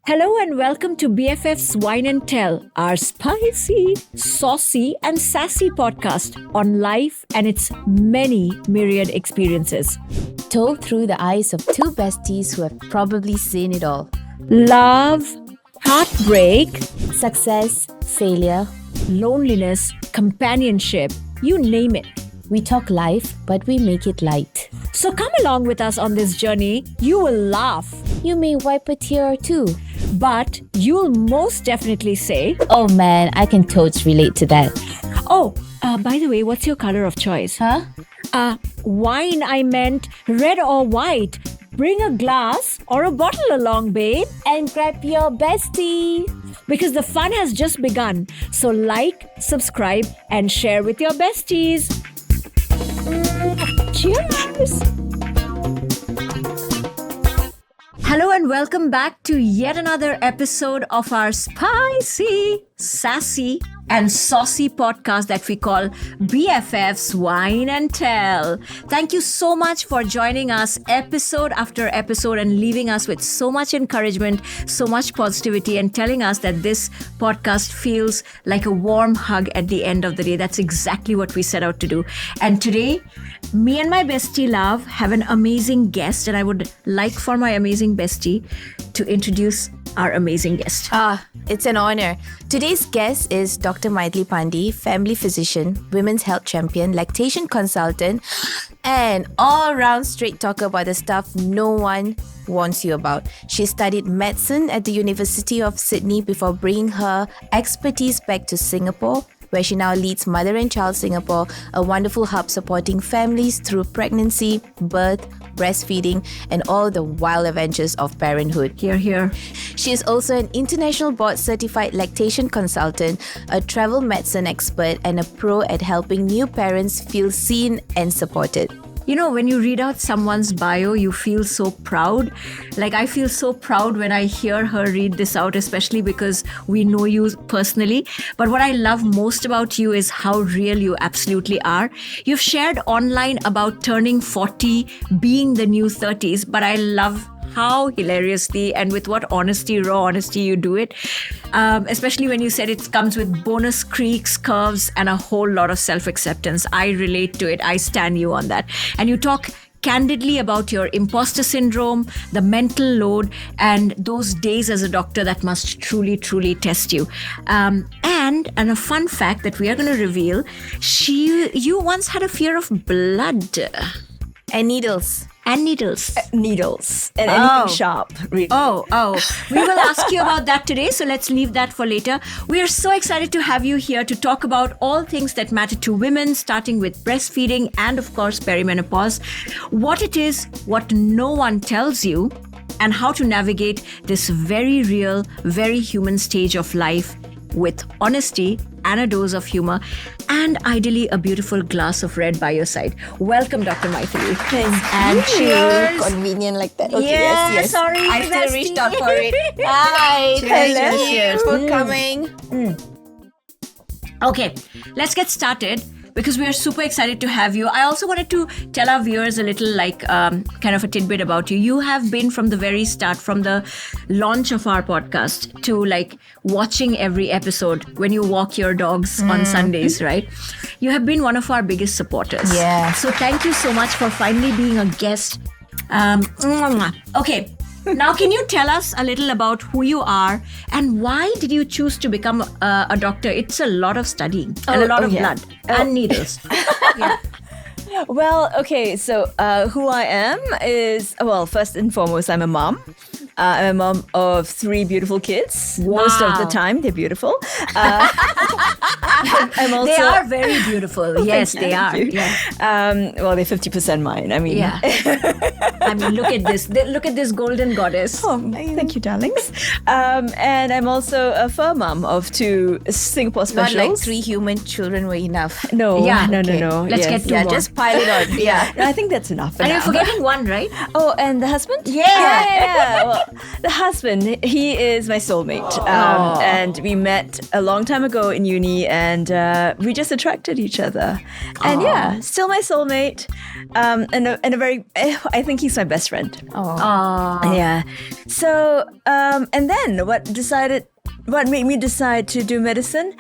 Hello and welcome to Bffswine and Tell, our spicy, saucy, and sassy podcast on life and its many myriad experiences. Told through the eyes of two besties who have probably seen it all. Love, heartbreak, Success, failure. loneliness, companionship, you name it. We talk life, but we make it light. So come along with us on this journey. You will laugh, You may wipe a tear or two. but you'll most definitely say, Oh man, I can totes relate to that. oh, by the way, what's your color of choice? Huh? Wine, I meant red or white. Bring a glass or a bottle along, babe, And grab your bestie. because the fun has just begun. So like, subscribe, and share with your besties. Cheers! Hello and welcome back to yet another episode of our spicy, sassy, and saucy podcast that we call BFFs Wine and Tell. Thank you so much for joining us episode after episode and leaving us with so much encouragement, so much positivity, and telling us that this podcast feels like a warm hug at the end of the day. That's exactly what we set out to do. And today, me and my bestie Love have an amazing guest, and I would like for my amazing bestie to introduce our amazing guest. It's an honor. Today's guest is Dr. Mythilli Pandey, family physician, women's health champion, lactation consultant, and all-round straight talker about the stuff no one warns you about. She studied medicine at the University of Sydney before bringing her expertise back to Singapore, where she now leads Mother and Child Singapore, a wonderful hub supporting families through pregnancy, birth, breastfeeding, and all the wild adventures of parenthood. Here, here. She is also an international board certified lactation consultant, a travel medicine expert, and a pro at helping new parents feel seen and supported. You know, when you read out someone's bio, you feel so proud. Like, I feel so proud when I hear her read this out, especially because we know you personally. But what I love most about you is how real you absolutely are. You've shared online about turning 40, being the new 30s, but I love how hilariously and with what honesty, raw honesty you do it. Especially when you said it comes with bonus creaks, curves, and a whole lot of self-acceptance. I relate to it. I stand you on that. And you talk candidly about your imposter syndrome, the mental load, and those days as a doctor that must truly, truly test you. And a fun fact that we are going to reveal, you once had a fear of blood. And needles. And needles. Needles and anything sharp, really. Oh. We will ask you about that today, so let's leave that for later. We are so excited to have you here to talk about all things that matter to women, starting with breastfeeding and, of course, perimenopause, what it is, what no one tells you, and how to navigate this very real, very human stage of life with honesty and a dose of humor, and ideally a beautiful glass of red by your side. Welcome, Dr. Mythilli. And cheers. Convenient like that. Okay, Yeah, yes. sorry, I still bestie. reached out for it. Hi. Cheers for coming. Okay, let's get started because we are super excited to have you. I also wanted to tell our viewers a little kind of a tidbit about you. You have been from the very start, from the launch of our podcast to watching every episode when you walk your dogs on Sundays, right? You have been one of our biggest supporters. Yeah. So thank you so much for finally being a guest. Okay. Now, can you tell us a little about who you are and why did you choose to become a doctor? It's a lot of studying and a lot of blood and needles. Yeah. Well, okay, so who I am is, well, first and foremost, I'm a mom. I'm a mom of 3 beautiful kids. Most of the Wow. time, they're beautiful. I'm also, They are very beautiful. Yes, they are. Thank you. Yeah. Well, they're 50% mine. I mean, Yeah. I mean, look at this. Look at this golden goddess. Oh, thank you, darlings. And I'm also a fur mom of 2 Singapore Not specials. like 3 human children were enough. No, Yeah, no, okay. no. Let's get to Yeah, more. just pile it on. Yeah. I think that's enough for And now. you're forgetting one, right? Oh, and the husband? Yeah. Yeah. Well, the husband, he is my soulmate. And we met a long time ago in uni, and we just attracted each other. And yeah, still my soulmate. And a very, I think he's my best friend. Yeah. So, and then what made me decide to do medicine?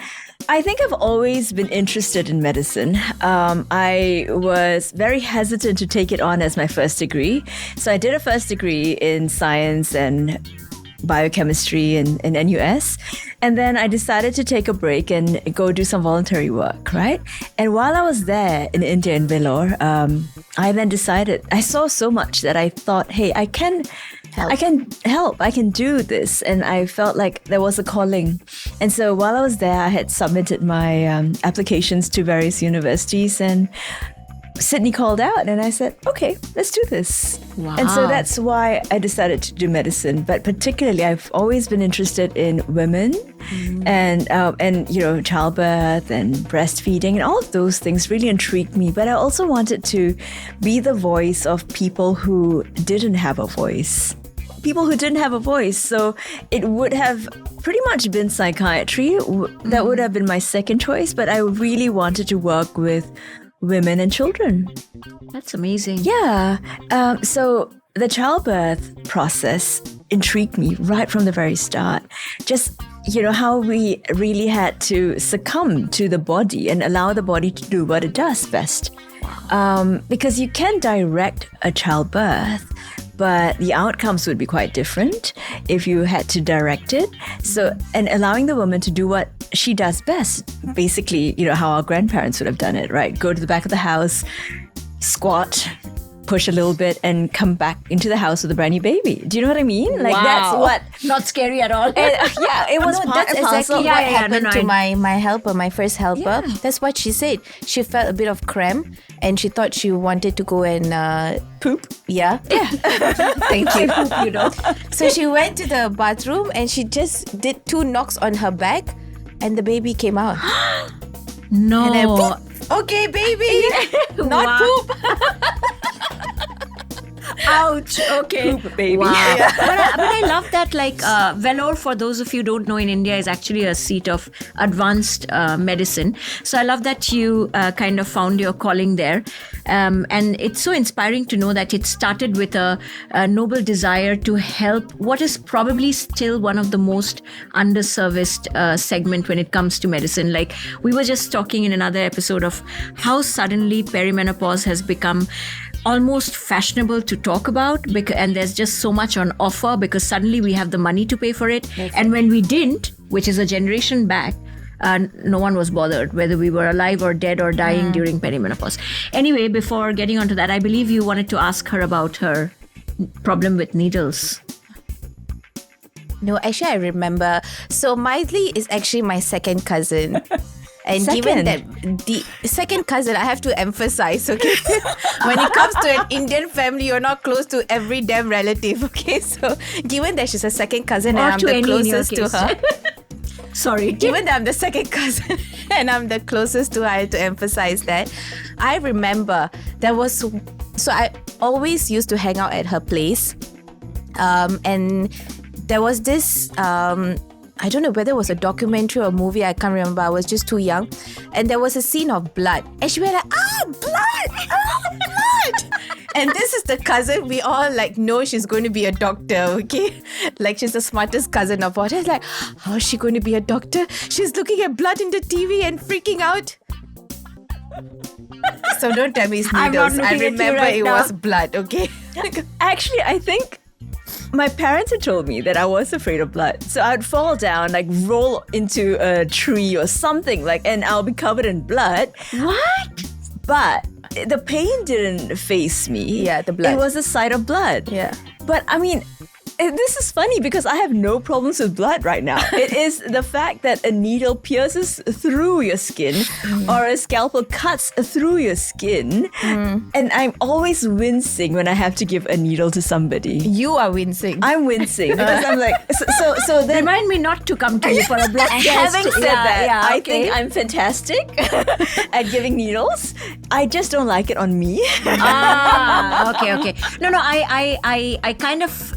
I think I've always been interested in medicine. I was very hesitant to take it on as my first degree. So I did a first degree in science and biochemistry in NUS. And then I decided to take a break and go do some voluntary work, right? And while I was there in India, in Vellore, I then decided, I saw so much that I thought, hey, I can help, I can do this. And I felt like there was a calling. And so while I was there, I had submitted my applications to various universities, and Sydney called out and I said, okay, let's do this. Wow. And so that's why I decided to do medicine. But particularly, I've always been interested in women and childbirth and breastfeeding, and all of those things really intrigued me. But I also wanted to be the voice of people who didn't have a voice. So it would have pretty much been psychiatry. That would have been my second choice. But I really wanted to work with women and children. That's amazing. Yeah. So the childbirth process intrigued me right from the very start. Just, how we really had to succumb to the body and allow the body to do what it does best. Because you can direct a childbirth, but the outcomes would be quite different if you had to direct it. So, and allowing the woman to do what she does best, basically, how our grandparents would have done it, right? Go to the back of the house, squat, push a little bit, and come back into the house with a brand new baby. Do you know what I mean? Like, that's what... Not scary at all. It was part that's and parcel. exactly what happened to my helper, my first helper. Yeah. That's what she said. She felt a bit of cramp and she thought she wanted to go and Poop. Yeah. Thank you. Poop. So she went to the bathroom and she just did 2 knocks on her back and the baby came out. No. And then, poop. Okay, baby. Not Wow. poop. Ouch. Okay. Poop, baby. Wow. But I love that, like, Vellore, for those of you who don't know, in India is actually a seat of advanced medicine. So I love that you kind of found your calling there. And it's so inspiring to know that it started with a noble desire to help what is probably still one of the most underserviced segment when it comes to medicine. Like, we were just talking in another episode of how suddenly perimenopause has become almost fashionable to talk about, and there's just so much on offer because suddenly we have the money to pay for it. And when we didn't, which is a generation back, no one was bothered whether we were alive or dead or dying during perimenopause. Anyway, before getting onto that, I believe you wanted to ask her about her problem with needles. No, actually, I remember. So Mythilli is actually my second cousin. And given Second. that the second cousin, I have to emphasize, okay? When it comes to an Indian family, you're not close to every damn relative, okay? So given that she's a second cousin Or and I'm to the any in your closest to case. her. Sorry. Given that I'm the second cousin and I'm the closest to her, I had to emphasize that. I remember so I always used to hang out at her place. And there was this... I don't know whether it was a documentary or a movie, I can't remember. I was just too young. And there was a scene of blood. And she went like, blood! And this is the cousin we all like know she's going to be a doctor, okay? Like, she's the smartest cousin of all. It's like, how is she going to be a doctor? She's looking at blood in the TV and freaking out. So don't tell me it's I'm not needles. I looking at you remember right it now. was blood, okay? Actually, I think my parents had told me that I was afraid of blood. So I'd fall down, like roll into a tree or something, like, and I'll be covered in blood. What? But the pain didn't face me. Yeah, the blood. It was the sight of blood. Yeah. But I mean, this is funny because I have no problems with blood right now. It is the fact that a needle pierces through your skin or a scalpel cuts through your skin. And I'm always wincing when I have to give a needle to somebody. You are wincing. I'm wincing because I'm like, so then... Remind me not to come to you for a blood test. Having said that, I okay. think I'm fantastic at giving needles. I just don't like it on me. Okay. No, I kind of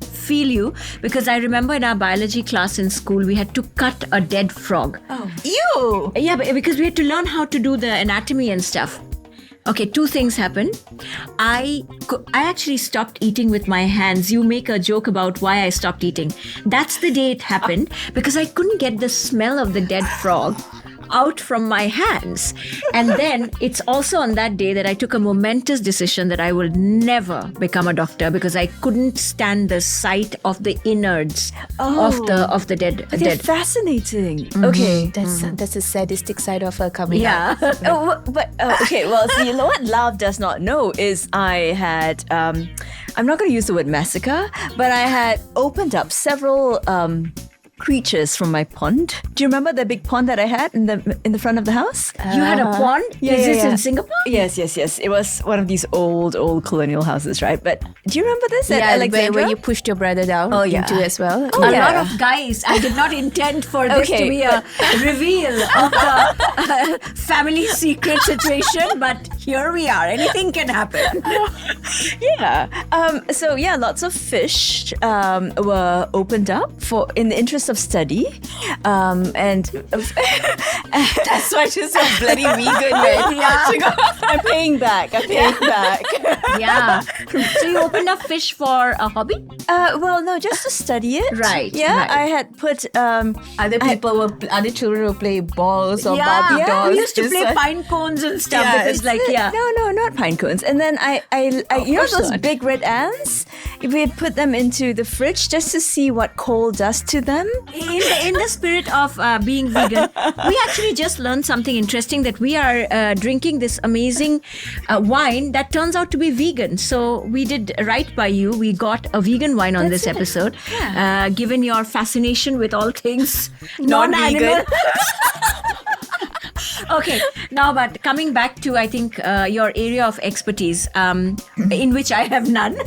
feel you, because I remember in our biology class in school, we had to cut a dead frog. Oh, ew! Yeah, because we had to learn how to do the anatomy and stuff. Okay, two things happened. I actually stopped eating with my hands. You make a joke about why I stopped eating. That's the day it happened, because I couldn't get the smell of the dead frog out from my hands. And then it's also on that day that I took a momentous decision that I will never become a doctor, because I couldn't stand the sight of the innards of the dead. But they're fascinating. Mm-hmm. Okay. That's a sadistic side of her coming out. Yeah. Okay. Well, so you know what Love does not know is I had, I'm not going to use the word massacre, but I had opened up several creatures from my pond. Do you remember the big pond that I had in the front of the house? You had a pond? Is this in Singapore? Yes. It was one of these old colonial houses, right? But do you remember this at Yeah, Alexandra? where you pushed your brother down into as well. A lot of guys. I did not intend for this to be a reveal of the family secret situation, but here we are. Anything can happen. So lots of fish were opened up in the interest of study, and That's why she's so bloody vegan, right? Yeah. I'm paying back. Yeah. So you opened up fish for a hobby? Well, no, just to study it. Right, Yeah, right. I had put. Other children will play balls or Barbie dolls. We used to this play one. pine cones and stuff. Yeah, Because No, not pine cones. And then I you know course those not. big red ants? We had put them into the fridge just to see what coal does to them. In the spirit of being vegan, we actually just learned something interesting, that we are drinking this amazing wine that turns out to be vegan. So we did right by you. We got a vegan wine on this episode. Given your fascination with all things non-animal. Okay, now but coming back to, I think, your area of expertise, in which I have none.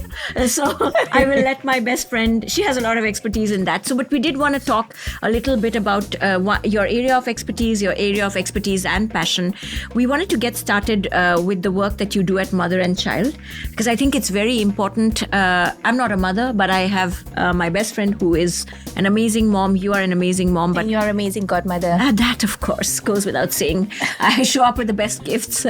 So I will let my best friend, she has a lot of expertise in that. So, but we did want to talk a little bit about your area of expertise, and passion. We wanted to get started with the work that you do at Mother and Child, because I think it's very important. I'm not a mother, but I have my best friend who is an amazing mom. You are an amazing mom. But And you're amazing godmother. that, of course, goes without saying. I show up with the best gifts.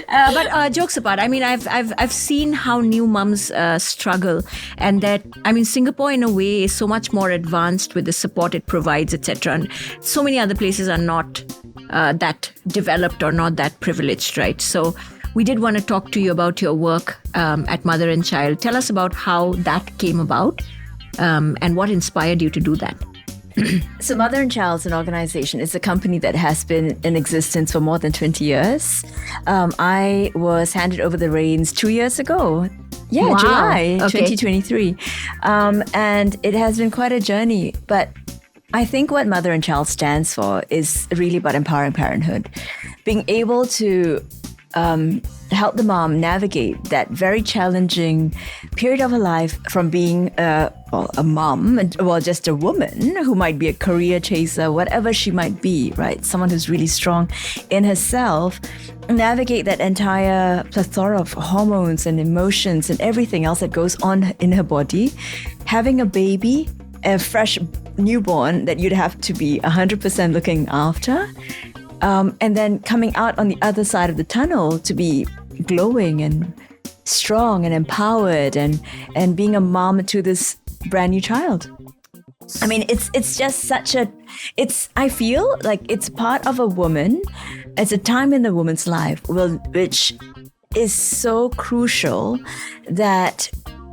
But jokes apart, I mean, I've seen how new mums struggle, and that, I mean, Singapore in a way is so much more advanced with the support it provides, etc. And so many other places are not that developed or not that privileged, right? So we did want to talk to you about your work at Mother and Child. Tell us about how that came about, and what inspired you to do that. So Mother and Child is an organization. It's a company that has been in existence for more than 20 years. I was handed over the reins 2 years ago. Yeah, Wow. July Okay. 2023. And it has been quite a journey. But I think what Mother and Child stands for is really about empowering parenthood. Being able to help the mom navigate that very challenging period of her life, from being a mom, just a woman who might be a career chaser, whatever she might be, right? Someone who's really strong in herself, navigate that entire plethora of hormones and emotions and everything else that goes on in her body, having a baby, a fresh newborn that you'd have to be 100% looking after. And then coming out on the other side of the tunnel to be glowing and strong and empowered and being a mom to this brand new child. I mean, it's just such I feel like it's part of a woman. It's a time in the woman's life which is so crucial that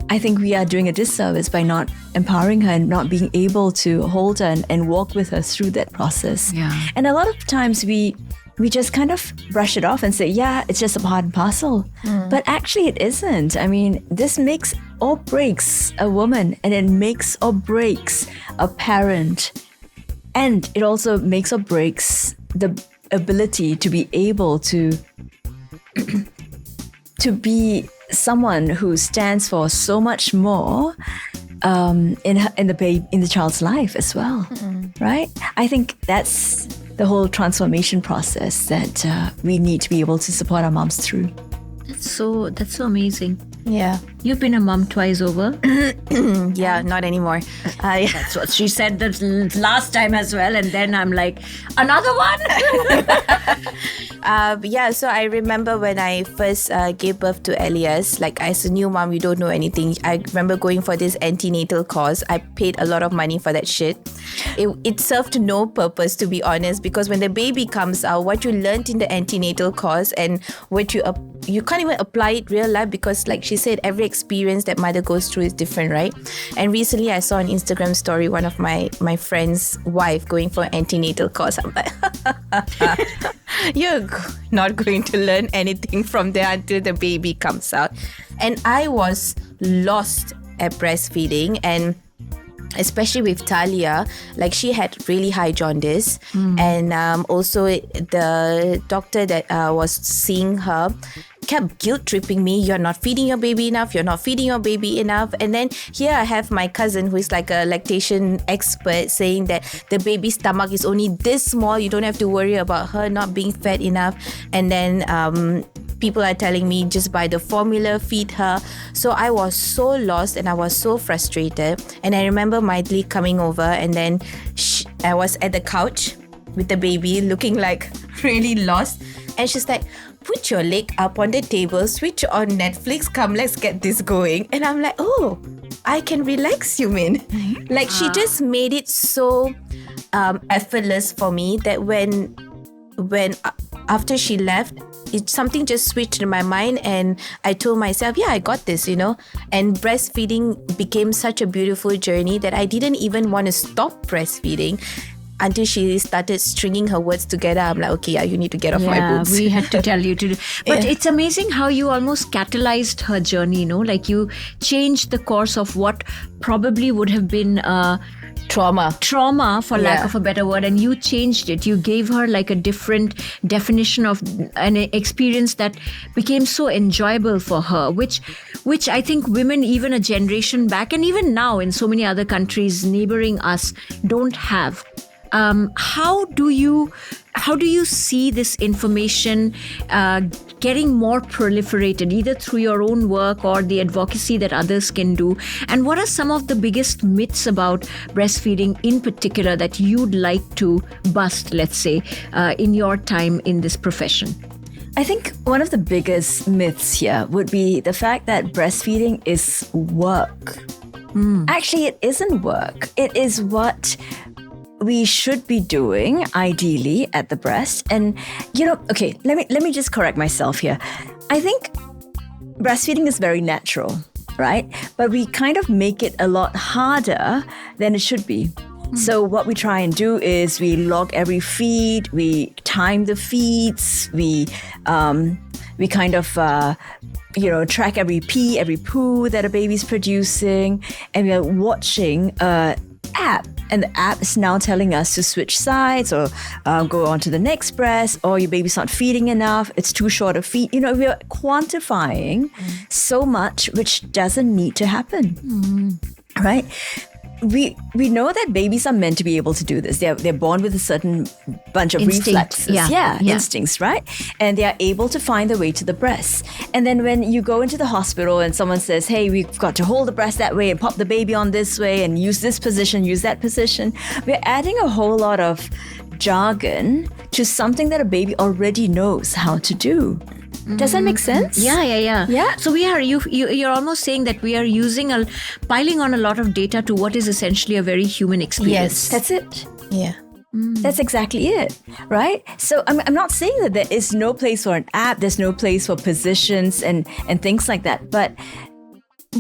I think we are doing a disservice by not empowering her and not being able to hold her and walk with her through that process. Yeah. And a lot of times we just kind of brush it off and say, yeah, it's just a part and parcel. But actually it isn't. I mean, this makes or breaks a woman, and it makes or breaks a parent. And it also makes or breaks the ability to be able to be someone who stands for so much more in the child's life as well, right? I think that's the whole transformation process that we need to be able to support our moms through. That's so amazing. Yeah. You've been a mum twice over. Yeah, not anymore. That's what she said the last time as well. And then I'm like, another one? Yeah, so I remember when I first gave birth to Elias, like as a new mom, you don't know anything. I remember going for this antenatal course. I paid a lot of money for that shit. It served no purpose, to be honest, because when the baby comes out, what you learned in the antenatal course and what you can't even apply it real life, because like she said, every experience that mother goes through is different, right? And recently I saw an Instagram story, one of my friend's wife going for an antenatal course. I'm like, you're not going to learn anything from there until the baby comes out. And I was lost at breastfeeding, and especially with Talia, like she had really high jaundice, and also the doctor that was seeing her kept guilt tripping me. You're not feeding your baby enough. You're not feeding your baby enough. And then here I have my cousin who is like a lactation expert saying that the baby's stomach is only this small. You don't have to worry about her not being fed enough. And then people are telling me just buy the formula, feed her. So I was so lost and I was so frustrated. And I remember Mythilli coming over, and then I was at the couch with the baby looking like really lost. And she's like, put your leg up on the table, switch on Netflix, come, let's get this going. And I'm like, oh, I can relax, you mean? Like she just made it so effortless for me that when after she left, something just switched in my mind, and I told myself, yeah, I got this, And breastfeeding became such a beautiful journey that I didn't even want to stop breastfeeding until she started stringing her words together. I'm like, okay, yeah, you need to get off my boobs. We had to tell you to do. But it's amazing how you almost catalyzed her journey, like you changed the course of what probably would have been trauma for lack of a better word, and you changed it. You gave her like a different definition of an experience that became so enjoyable for her, which I think women even a generation back and even now in so many other countries neighboring us don't have. How do you see this information getting more proliferated, either through your own work or the advocacy that others can do? And what are some of the biggest myths about breastfeeding in particular that you'd like to bust, let's say, in your time in this profession? I think one of the biggest myths here would be the fact that breastfeeding is work. Actually, it isn't work. It is what we should be doing ideally at the breast. And okay, let me just correct myself here. I think breastfeeding is very natural, right? But we kind of make it a lot harder than it should be. So what we try and do is we log every feed, we time the feeds, we kind of track every pee, every poo that a baby's producing, and we are watching app, and the app is now telling us to switch sides or go on to the next breast, or your baby's not feeding enough, it's too short a feed. We are quantifying so much which doesn't need to happen, right? We know that babies are meant to be able to do this. They're born with a certain bunch of reflexes. Instincts, right? And they are able to find their way to the breast. And then when you go into the hospital and someone says, hey, we've got to hold the breast that way and pop the baby on this way and use this position, use that position, we're adding a whole lot of jargon to something that a baby already knows how to do. Does that make sense? Yeah. So you're almost saying that we are piling on a lot of data to what is essentially a very human experience. Yes, that's it. Yeah. That's exactly it, right? So I'm not saying that there is no place for an app, there's no place for positions and things like that, but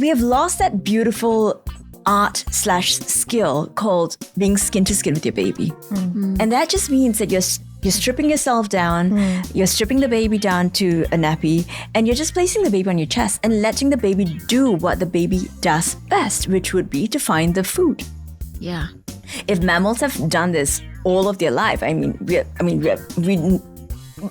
we have lost that beautiful art/skill called being skin to skin with your baby. And that just means that you're stripping yourself down, you're stripping the baby down to a nappy, and you're just placing the baby on your chest and letting the baby do what the baby does best, which would be to find the food. Yeah. If mammals have done this all of their life,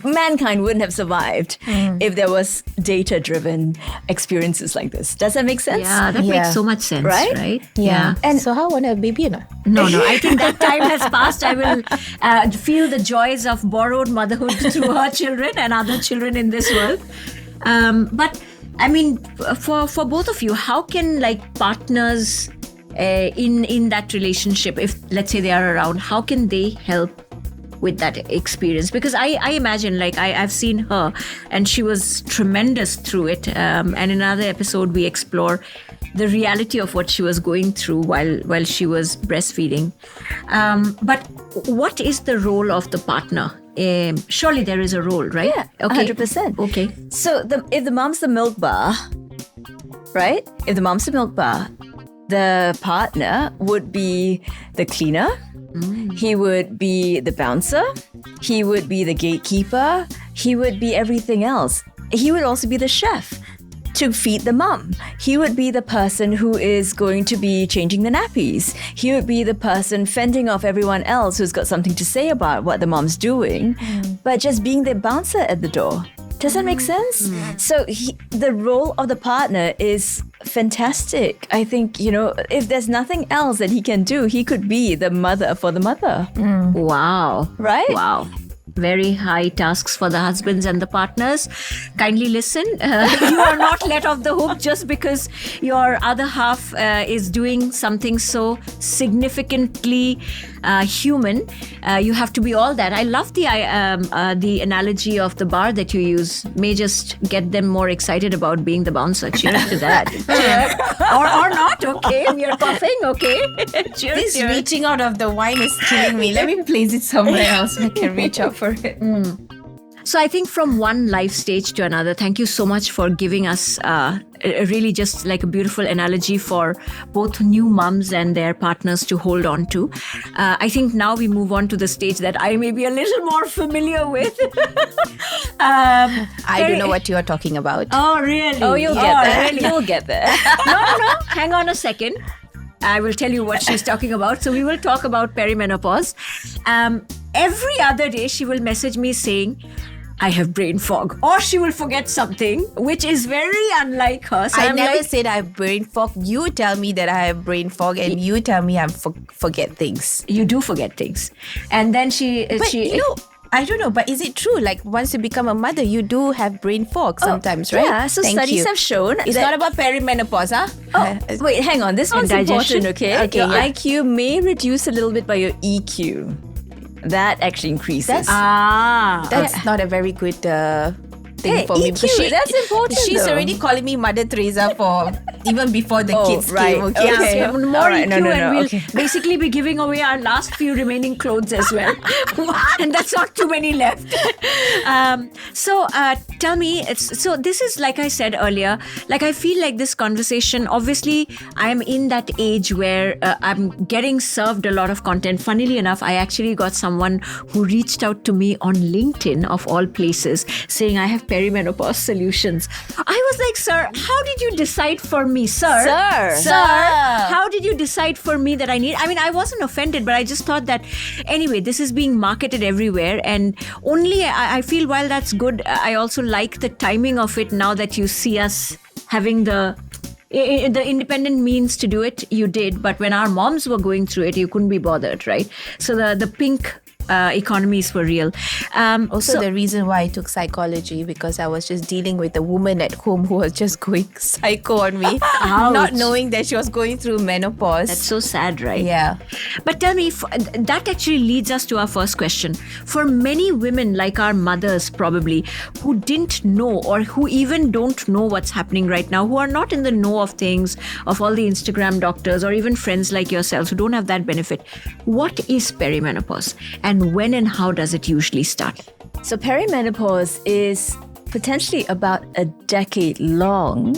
mankind wouldn't have survived if there was data-driven experiences like this. Does that make sense? Yeah, that makes so much sense, right? Yeah. And so how want a baby or not? No, I think that time has passed. I will feel the joys of borrowed motherhood through her children and other children in this world. But I mean, for both of you, how can like partners in that relationship, if let's say they are around, how can they help with that experience? Because I imagine, like I've seen her and she was tremendous through it. And in another episode, we explore the reality of what she was going through while she was breastfeeding. But what is the role of the partner? Surely there is a role, right? Yeah, okay. 100%. Okay. So if the mom's the milk bar, right? If the mom's the milk bar, the partner would be the cleaner. He would be the bouncer. He would be the gatekeeper. He would be everything else. He would also be the chef to feed the mom. He would be the person who is going to be changing the nappies. He would be the person fending off everyone else who's got something to say about what the mom's doing, but just being the bouncer at the door. Does that make sense? So the role of the partner is fantastic. I think, if there's nothing else that he can do, he could be the mother for the mother. Wow. Right? Wow. Very high tasks for the husbands and the partners. Kindly listen. You are not let off the hook just because your other half is doing something so significantly human. You have to be all that. I love the analogy of the bar that you use. May just get them more excited about being the bouncer. Cheers to that. Cheers. Or not. Okay. We are coughing. Okay. Cheers. This cheers. reaching out of the wine is killing me. Let me place it somewhere else so I can reach out for it. So I think from one life stage to another, thank you so much for giving us really just like a beautiful analogy for both new mums and their partners to hold on to. I think now we move on to the stage that I may be a little more familiar with. I don't know what you are talking about. Oh, really? Oh, you'll get there. Really? You'll get there. No. Hang on a second. I will tell you what she's talking about. So we will talk about perimenopause. Every other day, she will message me saying, I have brain fog, or she will forget something, which is very unlike her. So I I'm never like, said I have brain fog. You tell me that I have brain fog, and you tell me I forget things. you do forget things. And then But I don't know. But is it true? Like once you become a mother, you do have brain fog sometimes, right? Yeah, so Thank studies you. have shown It's that... not about perimenopause, huh? Wait, hang on. This one's digestion? important, okay? Okay, Your yeah. IQ may reduce a little bit by your EQ. That actually increases. That's not a very good thing Hey, for me. EQ, Because that's important, She's though. already calling me Mother Teresa for even before the kids right. came. Okay, Okay. Yeah, so- more All right, EQ no, and we'll okay. basically be giving away our last few remaining clothes as well. And that's not too many left. So tell me, so this is like I said earlier, like I feel like this conversation, obviously I'm in that age where I'm getting served a lot of content. Funnily enough, I actually got someone who reached out to me on LinkedIn of all places saying I have perimenopause solutions. I was like, sir, how did you decide for me, sir? Sir. How did you decide for me that I need? I mean, I wasn't offended, but I just thought that anyway, this is being marketed everywhere. And only I feel while that's good, I also like the timing of it now that you see us having the independent means to do it. You did. But when our moms were going through it, you couldn't be bothered, right? So the pink economies were real. Also, the reason why I took psychology because I was just dealing with a woman at home who was just going psycho on me, not knowing that she was going through menopause. That's so sad, right? Yeah. But tell me, that actually leads us to our first question. For many women like our mothers probably, who didn't know or who even don't know what's happening right now, who are not in the know of things, of all the Instagram doctors or even friends like yourselves who don't have that benefit, what is perimenopause? And when and how does it usually start? So perimenopause is potentially about a decade long.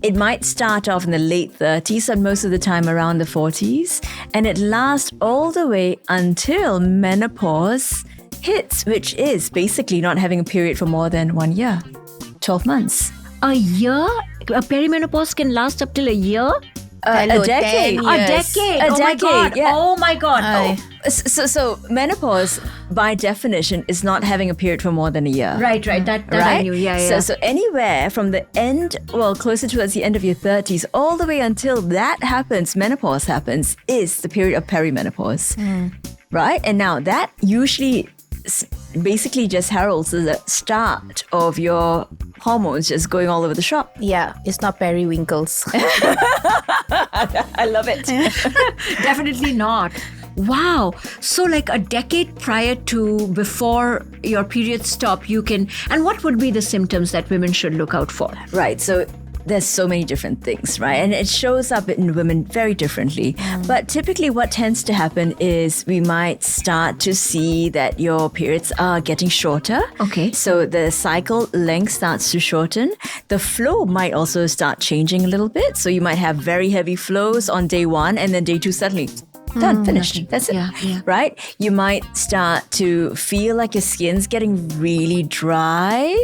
It might start off in the late 30s and most of the time around the 40s. And it lasts all the way until menopause hits, which is basically not having a period for more than 1 year, 12 months. A year? A perimenopause can last up till a year? Hello, a decade. 10 A years. decade. A Oh my decade, God. yeah. Oh my God. Aye. So menopause, by definition, is not having a period for more than a year. Right. That I knew. Yeah. So anywhere from the end, closer towards the end of your 30s, all the way until that happens, menopause happens, is the period of perimenopause. Right? And now that usually basically just heralds the start of your hormones just going all over the shop. Yeah, it's not periwinkles. I love it. Definitely not. Wow. So like a decade prior to before your periods stop, you can... And what would be the symptoms that women should look out for? Right. So there's so many different things, right? And it shows up in women very differently. But typically what tends to happen is we might start to see that your periods are getting shorter. Okay. So the cycle length starts to shorten. The flow might also start changing a little bit. So you might have very heavy flows on day 1 and then day 2 suddenly done, finished. Nothing. That's it. Yeah. Right? You might start to feel like your skin's getting really dry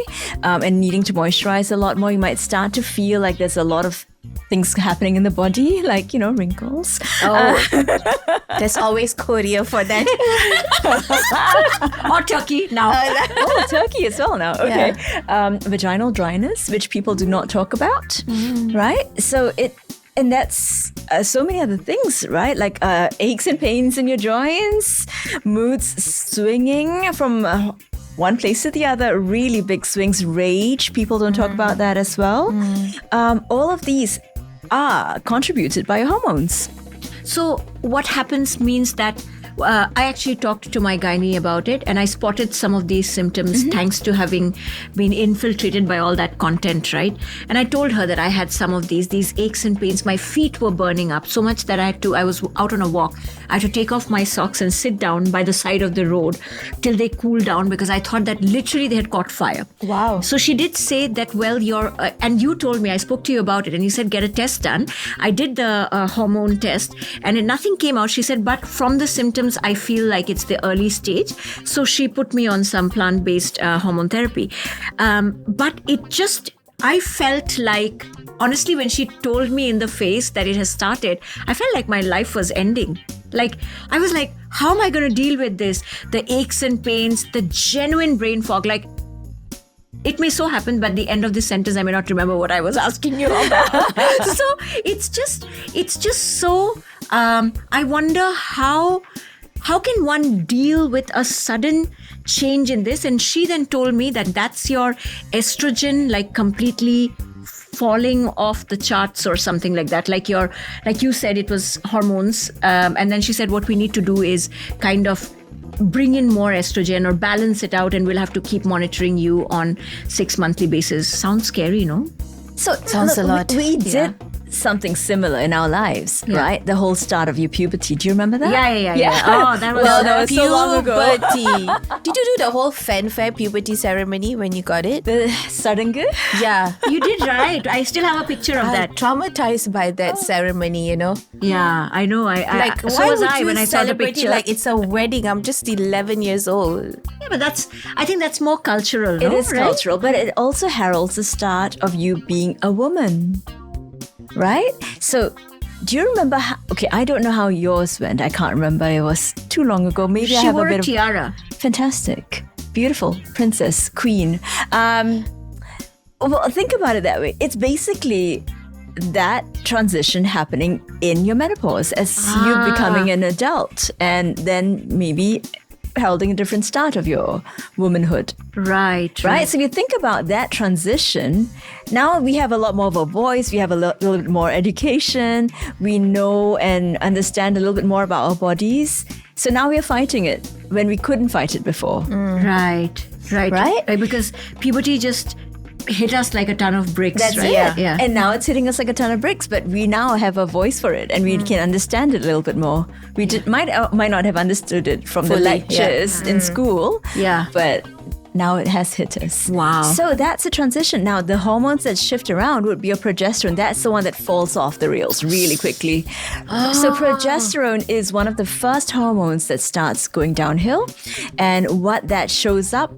and needing to moisturize a lot more. You might start to feel like there's a lot of things happening in the body, like, wrinkles. There's always Korea for that. Or Turkey now. Turkey as well now. Okay. Vaginal dryness, which people do not talk about, right? So and that's so many other things, right? Like aches and pains in your joints, moods swinging from one place to the other, really big swings, rage. People don't talk about that as well. All of these are contributed by your hormones. So what happens means that I actually talked to my gynae about it, and I spotted some of these symptoms thanks to having been infiltrated by all that content, right? And I told her that I had some of these aches and pains. My feet were burning up so much that I was out on a walk. I had to take off my socks and sit down by the side of the road till they cooled down, because I thought that literally they had caught fire. Wow. So she did say that, well, and you told me, I spoke to you about it, and you said, get a test done. I did the hormone test, and nothing came out. She said, but from the symptoms, I feel like it's the early stage. So she put me on some plant-based hormone therapy. But I felt like, honestly, when she told me in the face that it has started, I felt like my life was ending. Like, I was like, how am I going to deal with this? The aches and pains, the genuine brain fog. Like, it may so happen, but at the end of this sentence, I may not remember what I was asking you about. So it's just so, I wonder how can one deal with a sudden change in this? And she then told me that that's your estrogen, like completely falling off the charts or something like that. Like you said, it was hormones. And then she said, what we need to do is kind of bring in more estrogen or balance it out, and we'll have to keep monitoring you on 6 monthly basis. Sounds scary, no? So Sounds a lot. We did something similar in our lives, right? The whole start of your puberty. Do you remember that? Yeah. Oh, that was that was so long ago. Puberty. Did you do the whole fanfare puberty ceremony when you got it? The sudden good? Yeah. You did right. I still have a picture of I'm that. traumatized by that ceremony, Yeah, I know. Like, so why was would I you when I saw the celebrate picture. it like it's a wedding? I'm just 11 years old. Yeah, but I think that's more cultural. It no? is Right? cultural, but it also heralds the start of you being a woman, right? So do you remember okay, I don't know how yours went. I can't remember. It was too long ago. Maybe She I have wore a bit a tiara. Fantastic. Beautiful. Princess. Queen. Well, think about it that way. It's basically that transition happening in your menopause as you becoming an adult, and then maybe heralding a different start of your womanhood. Right. So if you think about that transition, now we have a lot more of a voice, we have a little bit more education, we know and understand a little bit more about our bodies. So now we are fighting it when we couldn't fight it before. Right. Because puberty just hit us like a ton of bricks. That's right? it. Yeah. And now it's hitting us like a ton of bricks, but we now have a voice for it and we can understand it a little bit more. We might not have understood it from the lectures in school. Yeah. But now it has hit us. Wow. So that's a transition. Now, the hormones that shift around would be your progesterone. That's the one that falls off the rails really quickly. So progesterone is one of the first hormones that starts going downhill. And what that shows up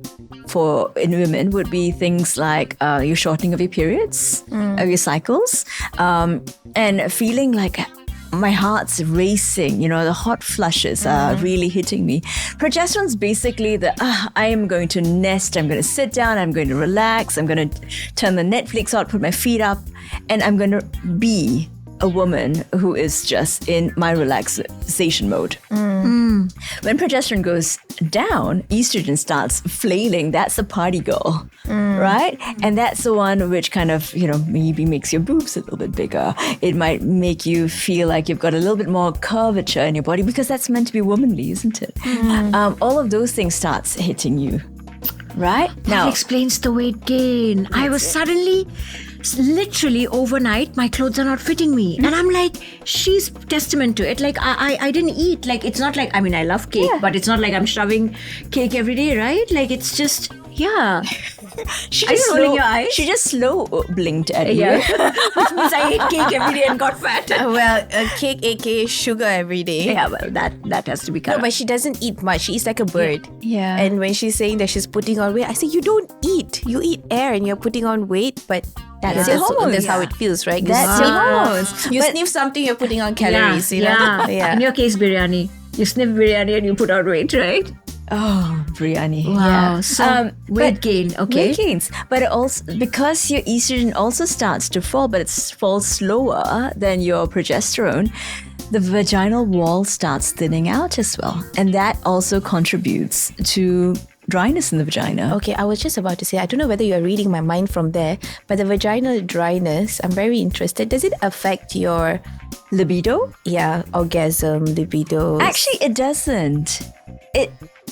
for in women would be things like your shortening of your periods, of your cycles, and feeling like my heart's racing, the hot flushes are really hitting me. Progesterone's basically I am going to nest, I'm going to sit down, I'm going to relax, I'm going to turn the Netflix out, put my feet up, and I'm going to be a woman who is just in my relaxation mode. When progesterone goes down, estrogen starts flailing. That's the party girl, right? And that's the one which kind of, maybe makes your boobs a little bit bigger. It might make you feel like you've got a little bit more curvature in your body because that's meant to be womanly, isn't it? All of those things starts hitting you, right? That explains the weight gain. I was suddenly, literally overnight, my clothes are not fitting me. And I'm like, she's testament to it. Like, I didn't eat. Like, it's not like, I mean, I love cake, but it's not like I'm shoving cake every day, right? Like, it's just, yeah. She Are you rolling your eyes? She just slow blinked at you. Which means I ate cake every day and got fat. Well, cake, aka sugar every day. Yeah, well, that has to be cut. No, but she doesn't eat much. She eats like a bird. Yeah. And when she's saying that she's putting on weight, I say, you don't eat. You eat air and you're putting on weight, but that's how it feels, right? That's your hormones. You sniff something, you're putting on calories. You know? Yeah. In your case, biryani. You sniff biryani and you put on weight, right? Oh, biryani. Wow. Yeah. So weight gain, okay. Weight gains. But it also, because your estrogen also starts to fall, but it falls slower than your progesterone, the vaginal wall starts thinning out as well. And that also contributes to dryness in the vagina. Okay, I was just about to say, I don't know whether you're reading my mind from there, but the vaginal dryness, I'm very interested. Does it affect your libido? Yeah, orgasm, libido. Actually, it doesn't.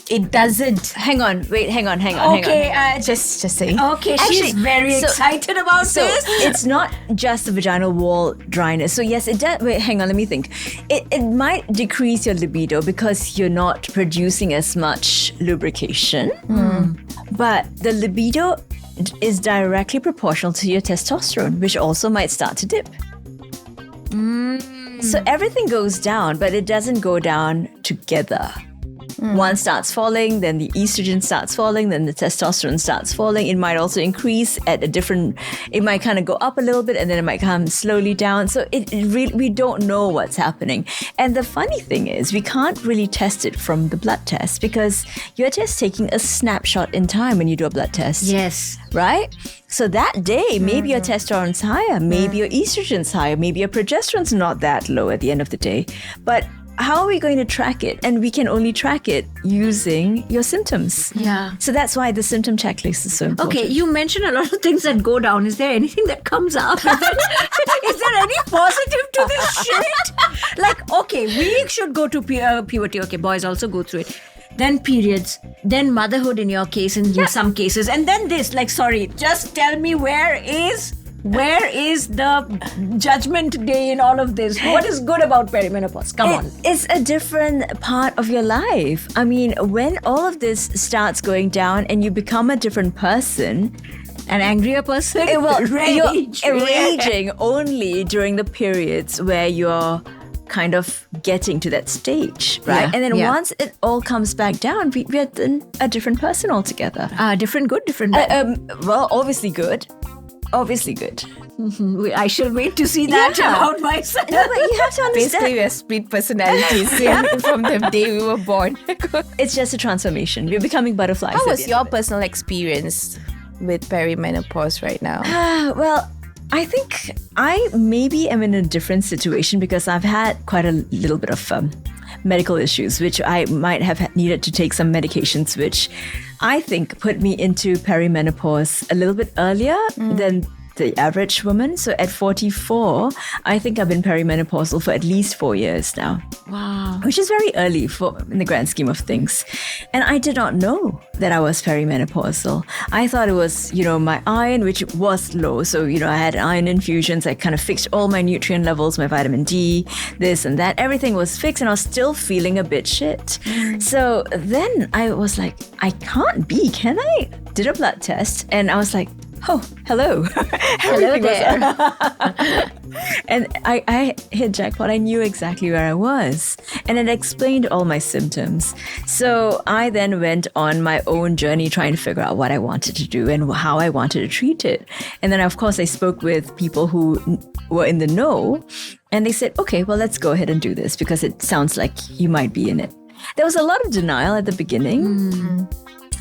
It doesn't. Hang on. Okay, Just saying. okay, she's very excited about this. It's not just the vaginal wall dryness. So yes, it does. Wait, hang on, let me think. It might decrease your libido because you're not producing as much lubrication. But the libido is directly proportional to your testosterone, which also might start to dip. So everything goes down, but it doesn't go down together. One starts falling, then the estrogen starts falling, then the testosterone starts falling. It might also increase at a different, it might kind of go up a little bit and then it might come slowly down. So it really, we don't know what's happening. And the funny thing is, we can't really test it from the blood test because you're just taking a snapshot in time when you do a blood test. Yes. Right? So that day, maybe your testosterone's higher, maybe your estrogen's higher, maybe your progesterone's not that low at the end of the day. But how are we going to track it? And we can only track it using your symptoms. Yeah. So that's why the symptom checklist is so important. Okay, you mentioned a lot of things that go down. Is there anything that comes up? Is there any positive to this shit? Like, okay, we should go to puberty. Okay, boys also go through it. Then periods, then motherhood in your case, in some cases, and then this. Like, sorry, just tell me where is the judgment day in all of this? What is good about perimenopause? Come on. It's a different part of your life. I mean, when all of this starts going down and you become a different person, an angrier person? You're raging only during the periods where you're kind of getting to that stage, right? Yeah, and then once it all comes back down, we're then a different person altogether. Different good, different bad. Well, obviously good. Obviously good. I shall wait to see that about myself. No, but you have to understand. Basically, we're split personalities from the day we were born. It's just a transformation. We're becoming butterflies. How was your personal experience with perimenopause right now? Well, I think I maybe am in a different situation because I've had quite a little bit of medical issues, which I might have needed to take some medications, which I think put me into perimenopause a little bit earlier than the average woman. So at 44, I think I've been perimenopausal for at least 4 years now. Wow. Which is very early in the grand scheme of things. And I did not know that I was perimenopausal. I thought it was, my iron, which was low. So, I had iron infusions. I kind of fixed all my nutrient levels, my vitamin D, this and that. Everything was fixed and I was still feeling a bit shit. So then I was like, I can't be, can I? Did a blood test and I was like, oh, hello. Hello there. And I hit jackpot. I knew exactly where I was. And it explained all my symptoms. So I then went on my own journey trying to figure out what I wanted to do and how I wanted to treat it. And then, of course, I spoke with people who were in the know. And they said, okay, well, let's go ahead and do this because it sounds like you might be in it. There was a lot of denial at the beginning.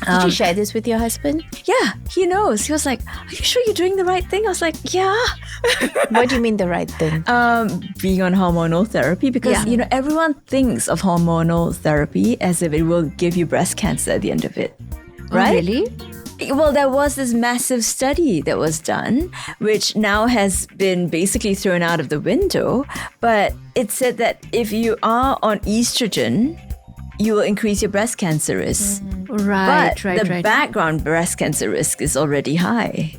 Did you share this with your husband? Yeah, he knows. He was like, "Are you sure you're doing the right thing?" I was like, "Yeah." What do you mean the right thing? Being on hormonal therapy, because Yeah. everyone thinks of hormonal therapy as if it will give you breast cancer at the end of it, right? Oh, really? Well, there was this massive study that was done, which now has been basically thrown out of the window. But it said that if you are on estrogen, you will increase your breast cancer risk. Right, But right, the right. background breast cancer risk is already high.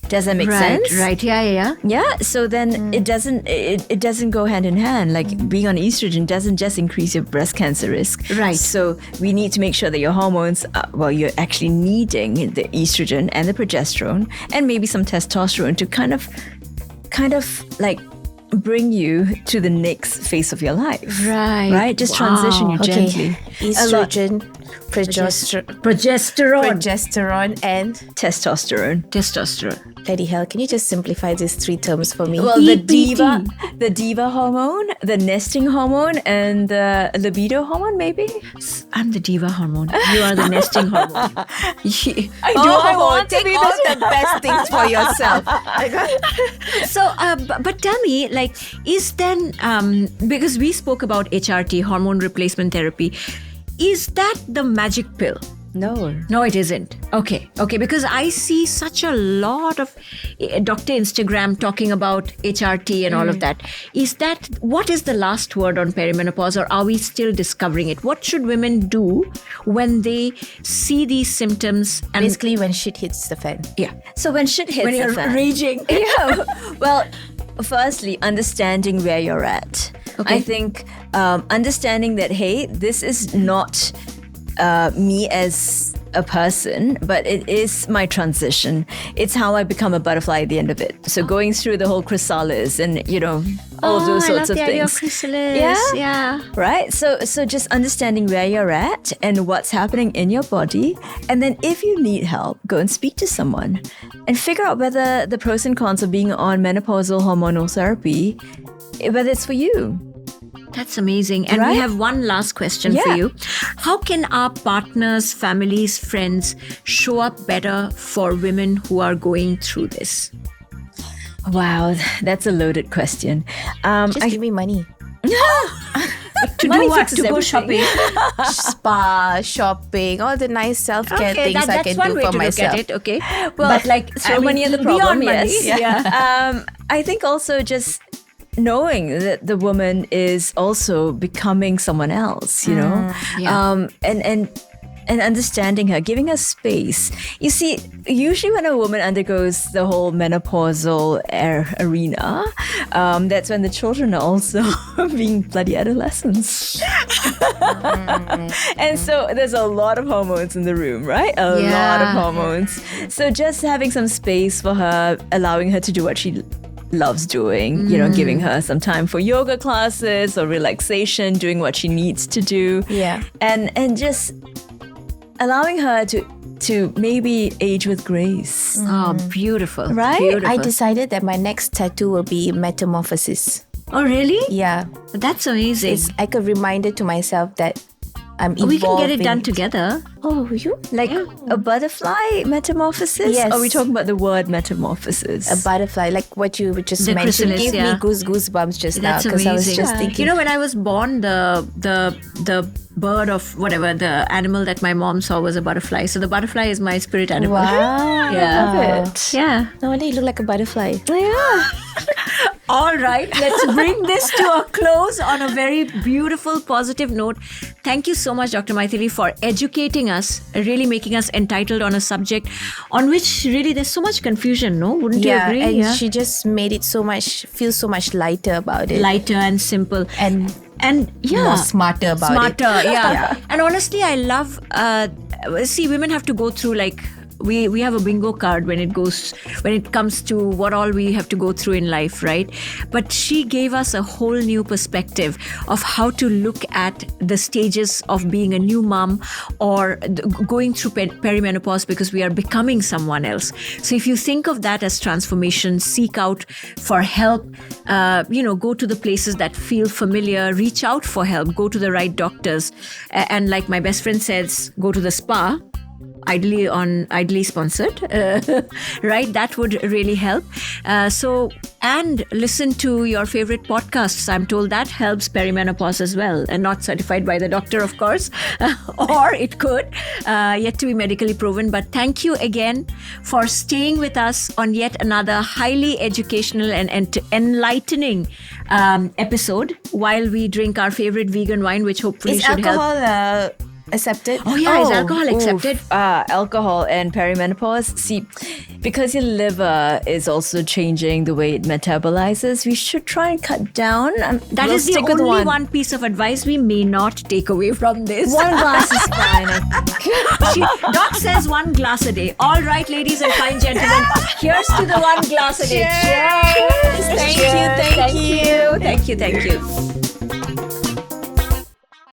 Does that make Right, sense? right. Yeah. Yeah, so then it doesn't go hand in hand. Like being on estrogen doesn't just increase your breast cancer risk. Right. So we need to make sure that your hormones, you're actually needing the estrogen and the progesterone and maybe some testosterone to kind of like bring you to the next phase of your life. Right. Right? Just transition you gently. Estrogen, progesterone, and Testosterone. bloody hell, can you just simplify these 3 terms for me? Well, the diva hormone, the nesting hormone, and the libido hormone, maybe. I'm the diva hormone. You are the nesting hormone. I want to take be all the the best things for yourself. So, but tell me, like, is then, because we spoke about HRT, hormone replacement therapy, is that the magic pill? No. No, it isn't. Okay, because I see such a lot of Dr. Instagram talking about HRT and all of that. What is the last word on perimenopause, or are we still discovering it? What should women do when they see these symptoms? And Basically, when shit hits the fan. yeah, So when shit hits when the you're fan, raging. yeah. Well, firstly, understanding where you're at. Okay. I think understanding that, hey, this is not me as a person, but it is my transition. It's how I become a butterfly at the end of it. So going through the whole chrysalis and, all of those sorts of I love the idea of things. chrysalis. Yeah. Right? So just understanding where you're at and what's happening in your body. And then if you need help, go and speak to someone and figure out whether the pros and cons of being on menopausal hormonal therapy, whether it's for you. That's amazing. And Right? we have one last question for Yeah. you. How can our partners, families, friends show up better for women who are going through this? Wow, that's a loaded question. Just give me money. To Money do what? fixes To go everything. shopping? Spa, shopping, all the nice self-care things I that's can one do way for to myself. look at it. Okay. Well, but like throw money at the problem, beyond money. yes. Yeah. I think also just knowing that the woman is also becoming someone else, yeah. And understanding her, giving her space. You see, usually when a woman undergoes the whole menopausal arena, that's when the children are also being bloody adolescents. And so there's a lot of hormones in the room, right? A lot of hormones. So just having some space for her, allowing her to do what she loves doing, giving her some time for yoga classes or relaxation, doing what she needs to do. Yeah. And just allowing her to maybe age with grace. Oh, beautiful. Right? Beautiful. I decided that my next tattoo will be metamorphosis. Oh, really? Yeah. That's amazing. It's like a reminder to myself that I'm evolving. We can get it done together. Oh, you? Like a butterfly metamorphosis? Yes. Or are we talking about the word metamorphosis? A butterfly, like what you just The mentioned, chrysalis, gave yeah. me goosebumps just That's now because I was amazing. just thinking. You know, when I was born, the bird of whatever, the animal that my mom saw was a butterfly. So the butterfly is my spirit animal. Wow. Yeah. Love it. Yeah. No wonder you look like a butterfly. Yeah. All right, let's bring this to a close on a very beautiful, positive note. Thank you so much, Dr. Mythilli, for educating us, really making us entitled on a subject on which really there's so much confusion, no? Wouldn't you agree? And she just made it feel so much lighter about it. Lighter and simple. and yeah. more smarter about it. Smarter, yeah. And honestly, I love, see, women have to go through like, we have a bingo card when it comes to what all we have to go through in life, right? But she gave us a whole new perspective of how to look at the stages of being a new mom or going through perimenopause because we are becoming someone else. So if you think of that as transformation, seek out for help, go to the places that feel familiar, reach out for help, go to the right doctors. And like my best friend says, go to the spa. ideally sponsored, right? That would really help. And listen to your favorite podcasts. I'm told that helps perimenopause as well, and not certified by the doctor, of course, or it could, yet to be medically proven. But thank you again for staying with us on yet another highly educational and enlightening episode while we drink our favorite vegan wine, which hopefully should help. Alcohol accepted? Oh yeah, is alcohol accepted? Alcohol and perimenopause. See, because your liver is also changing the way it metabolizes, we should try and cut down. That is the only one piece of advice we may not take away from this. One glass is fine. I think. Doc says 1 glass a day. All right, ladies and fine gentlemen, here's to the 1 glass a day. Cheers. Cheers. Thank you. Thank you.